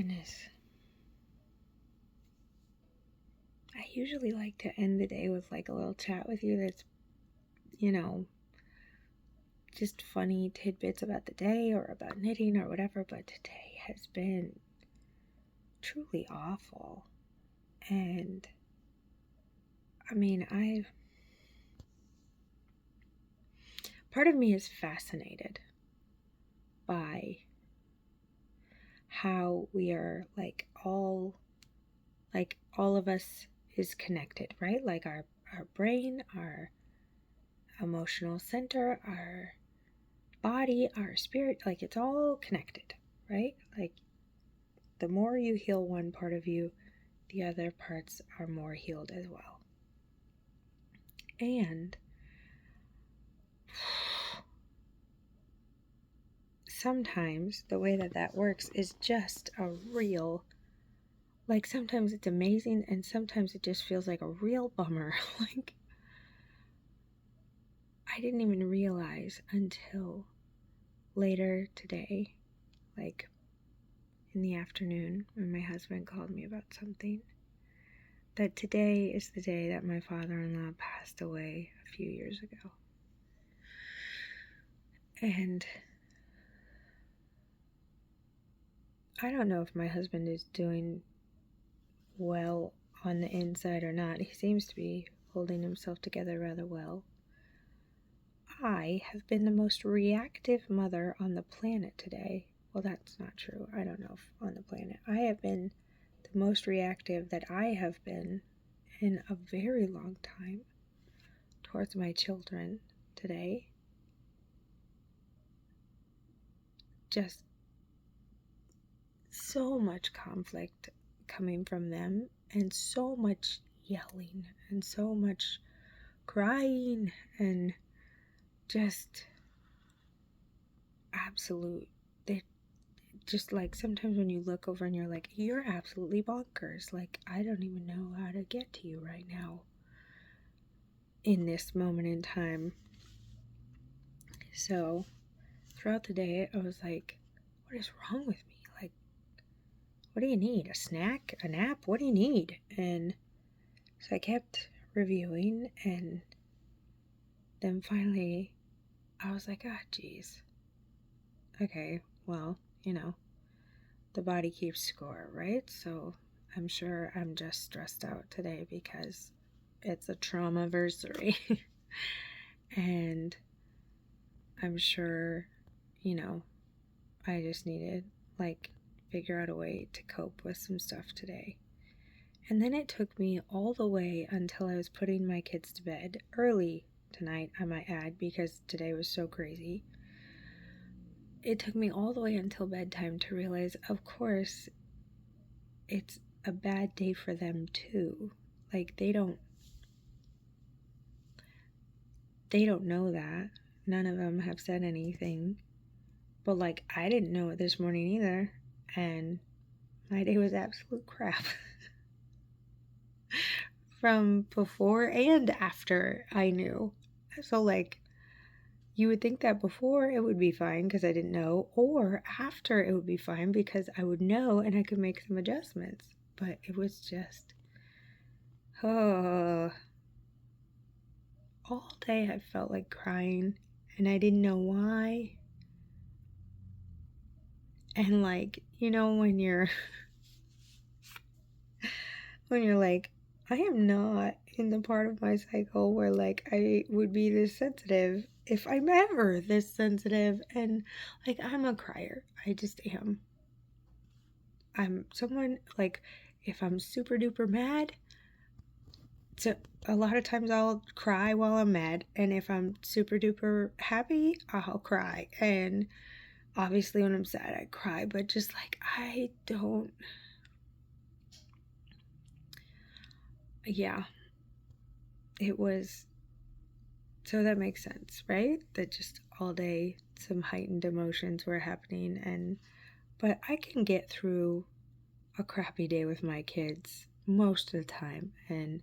goodness. I usually like to end the day with like a little chat with you that's, just funny tidbits about the day or about knitting or whatever, but today has been truly awful. And I mean, part of me is fascinated by how we are all of us is connected, right? Like our brain, our emotional center, our body, our spirit, like it's all connected, right? Like the more you heal one part of you, the other parts are more healed as well. And sometimes the way that works is just a real, like sometimes it's amazing and sometimes it just feels like a real bummer. Like I didn't even realize until later today, like in the afternoon when my husband called me about something, that today is the day that my father-in-law passed away a few years ago. And I don't know if my husband is doing well on the inside or not. He seems to be holding himself together rather well. I have been the most reactive mother on the planet today. Well, that's not true. I don't know if on the planet. I have been the most reactive that I have been in a very long time towards my children today. Just so much conflict coming from them and so much yelling and so much crying and just absolute. They just like sometimes when you look over and you're like, you're absolutely bonkers. Like, I don't even know how to get to you right now in this moment in time. So throughout the day, I was like, what is wrong with me? Like, what do you need? A snack? A nap? What do you need? And so I kept reviewing, and then finally I was like, geez. Okay, well, the body keeps score, right? So I'm sure I'm just stressed out today because it's a trauma-versary. And I'm sure, I just needed, figure out a way to cope with some stuff today. And then it took me all the way until I was putting my kids to bed, early tonight, I might add, because today was so crazy. It took me all the way until bedtime to realize, of course, it's a bad day for them too. Like, they don't know that. None of them have said anything. But, I didn't know it this morning either. And my day was absolute crap. From before and after I knew. So, you would think that before it would be fine because I didn't know, or after it would be fine because I would know and I could make some adjustments. But it was just, all day I felt like crying and I didn't know why. And when you're like, I am not in the part of my cycle where I would be this sensitive, if I'm ever this sensitive, and I'm a crier. I just am. I'm someone, if I'm super duper mad, so a lot of times I'll cry while I'm mad, and if I'm super duper happy, I'll cry. And obviously when I'm sad, I cry, but just I don't. Yeah, it was. So that makes sense, right? That just all day some heightened emotions were happening, but I can get through a crappy day with my kids most of the time and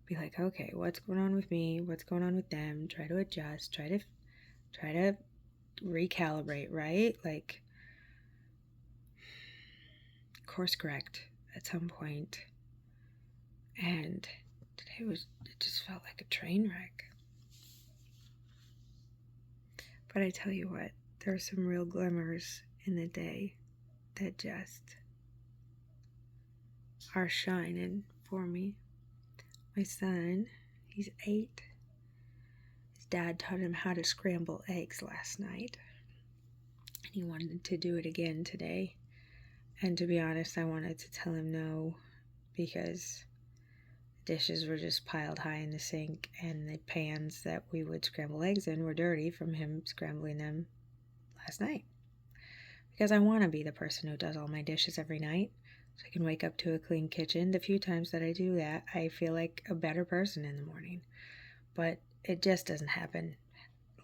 be like, okay, what's going on with me? What's going on with them? Try to adjust, try to recalibrate, right? course correct at some point. And today it just felt like a train wreck. But I tell you what, there are some real glimmers in the day that just are shining for me. My son, he's 8. His dad taught him how to scramble eggs last night. And he wanted to do it again today. And to be honest, I wanted to tell him no, because dishes were just piled high in the sink, and the pans that we would scramble eggs in were dirty from him scrambling them last night. Because I want to be the person who does all my dishes every night, so I can wake up to a clean kitchen. The few times that I do that, I feel like a better person in the morning. But it just doesn't happen,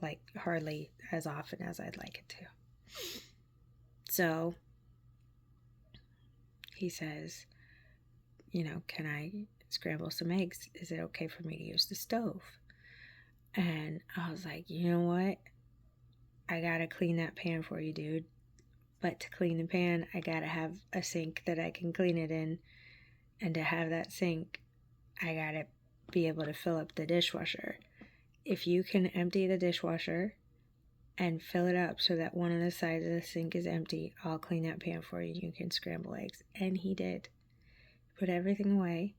like, hardly as often as I'd like it to. So he says, can I scramble some eggs? Is it okay for me to use the stove? And I was like, you know what? I gotta clean that pan for you, dude. But to clean the pan, I gotta have a sink that I can clean it in. And to have that sink, I gotta be able to fill up the dishwasher. If you can empty the dishwasher and fill it up so that one of the sides of the sink is empty, I'll clean that pan for you. You can scramble eggs. And he did. Put everything away.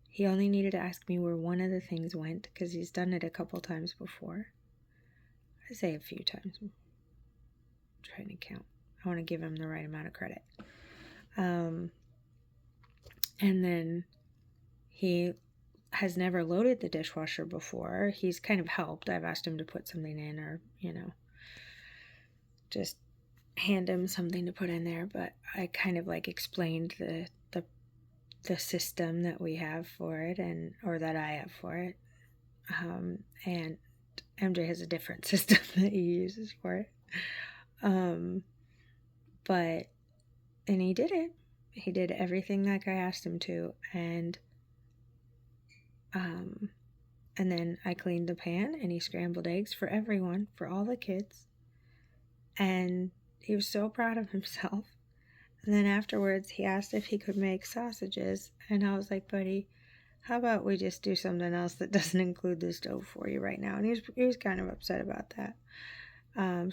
He only needed to ask me where one of the things went, because he's done it a couple times before. I say a few times. I'm trying to count. I want to give him the right amount of credit. And then he has never loaded the dishwasher before. He's kind of helped. I've asked him to put something in, or, just hand him something to put in there. But I kind of explained the system that we have for it, or that I have for it. And MJ has a different system that he uses for it. And he did it. He did everything like I asked him to, and then I cleaned the pan, and he scrambled eggs for everyone, for all the kids, and he was so proud of himself. And then afterwards, he asked if he could make sausages, and I was like, buddy, how about we just do something else that doesn't include the stove for you right now? And he was kind of upset about that.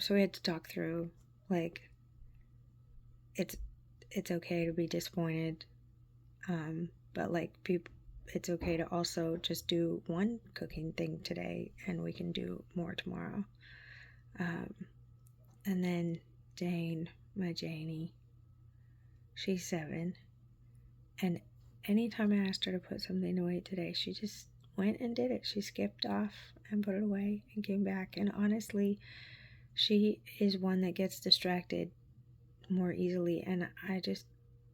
So we had to talk through, it's okay to be disappointed, but it's okay to also just do one cooking thing today, and we can do more tomorrow. And then Jane, my Janie, she's 7, and anytime I asked her to put something away today, she just went and did it. She skipped off and put it away and came back. And honestly, she is one that gets distracted more easily, and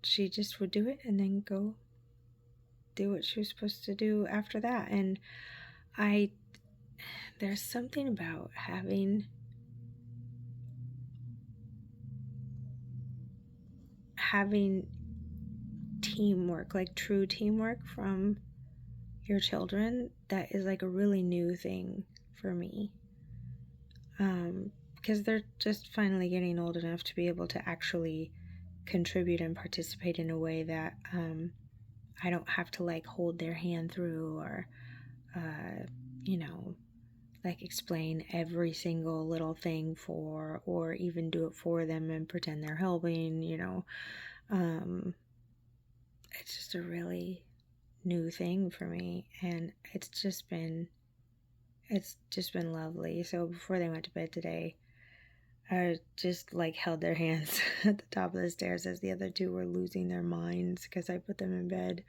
she just would do it and then go do what she was supposed to do after that. And there's something about having teamwork, true teamwork from your children, that is a really new thing for me, because they're just finally getting old enough to be able to actually contribute and participate in a way that I don't have to hold their hand through, or explain every single little thing for, or even do it for them and pretend they're helping. It's just a really new thing for me, and it's just been lovely. So before they went to bed today, I just held their hands at the top of the stairs as the other two were losing their minds because I put them in bed.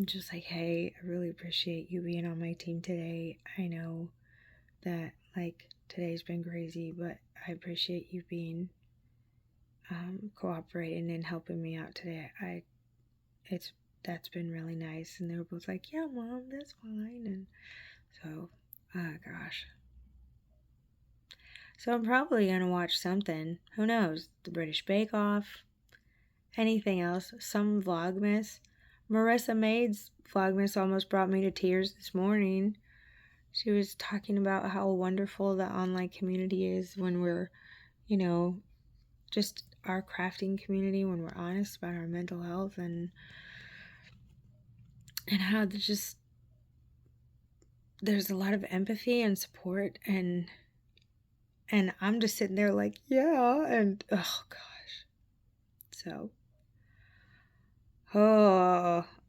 Just hey, I really appreciate you being on my team today. I know that today's been crazy, but I appreciate you being cooperating and helping me out today. That's been really nice. And they were both like, yeah, Mom, that's fine. And so, oh gosh. So I'm probably going to watch something. Who knows? The British Bake Off. Anything else. Some Vlogmas. Marissa Maid's Vlogmas almost brought me to tears this morning. She was talking about how wonderful the online community is when we're, just our crafting community when we're honest about our mental health and how there's a lot of empathy and support, and I'm just sitting there like, yeah, and oh gosh. So,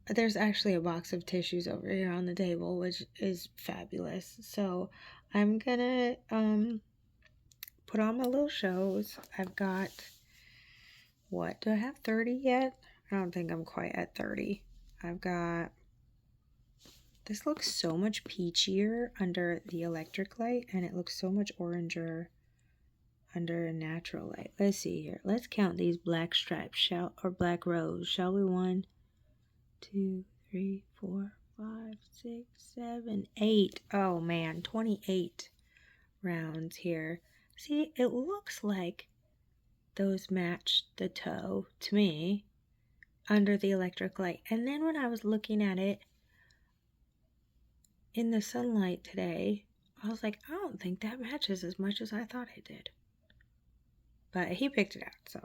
there's actually a box of tissues over here on the table, which is fabulous. So I'm gonna put on my little shows. I've got, what, do I have 30 yet? I don't think I'm quite at 30. I've got, this looks so much peachier under the electric light, and it looks so much oranger under a natural light. Let's see here. Let's count these black stripes, or black rows, shall we? 1, 2, 3, 4, 5, 6, 7, 8. Oh man, 28 rounds here. See, it looks like those matched the toe to me under the electric light. And then when I was looking at it in the sunlight today, I was like, I don't think that matches as much as I thought it did. But he picked it out, so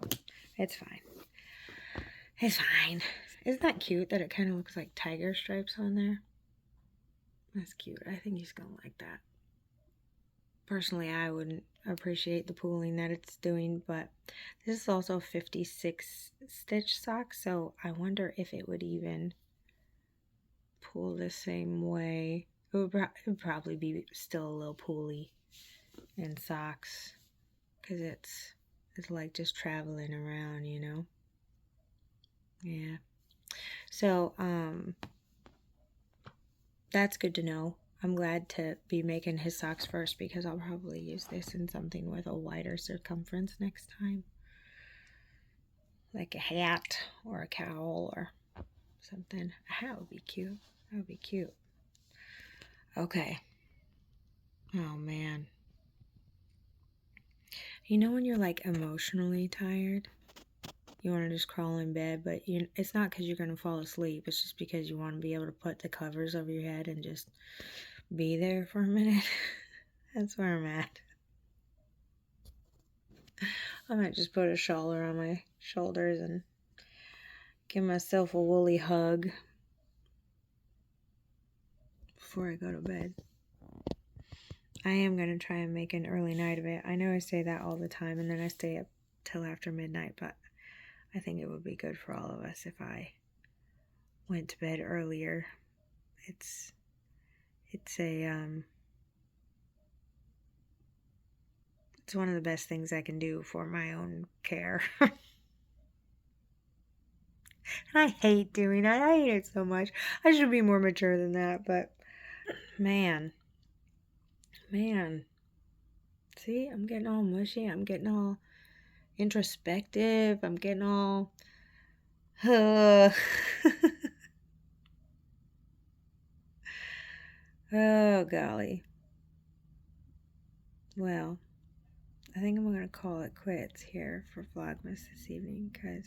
it's fine. It's fine. Isn't that cute that it kind of looks like tiger stripes on there? That's cute. I think he's going to like that. Personally, I wouldn't appreciate the pooling that it's doing, but this is also 56 stitch sock, so I wonder if it would even pool the same way. It would probably be still a little pooly in socks, because it's like just traveling around, you know? Yeah. So, that's good to know. I'm glad to be making his socks first, because I'll probably use this in something with a wider circumference next time. Like a hat or a cowl or something. A hat would be cute. That would be cute. Okay. Oh, man. You know when you're like emotionally tired? You want to just crawl in bed, but it's not because you're going to fall asleep. It's just because you want to be able to put the covers over your head and just be there for a minute. That's where I'm at. I might just put a shawl around my shoulders and give myself a woolly hug before I go to bed. I am going to try and make an early night of it. I know I say that all the time, and then I stay up till after midnight, but I think it would be good for all of us if I went to bed earlier. It's one of the best things I can do for my own care. And I hate doing that. I hate it so much. I should be more mature than that, but man. See, I'm getting all mushy. I'm getting all introspective. I'm getting all oh golly. Well, I think I'm going to call it quits here for Vlogmas this evening, because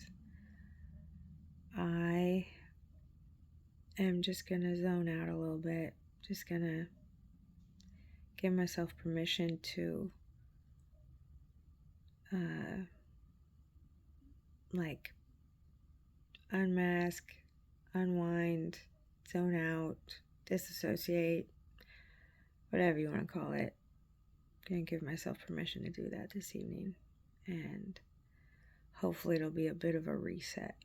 I am just going to zone out a little bit. Just going to give myself permission to like unmask, unwind, zone out, disassociate, whatever you want to call it. I'm going to give myself permission to do that this evening, and hopefully it'll be a bit of a reset.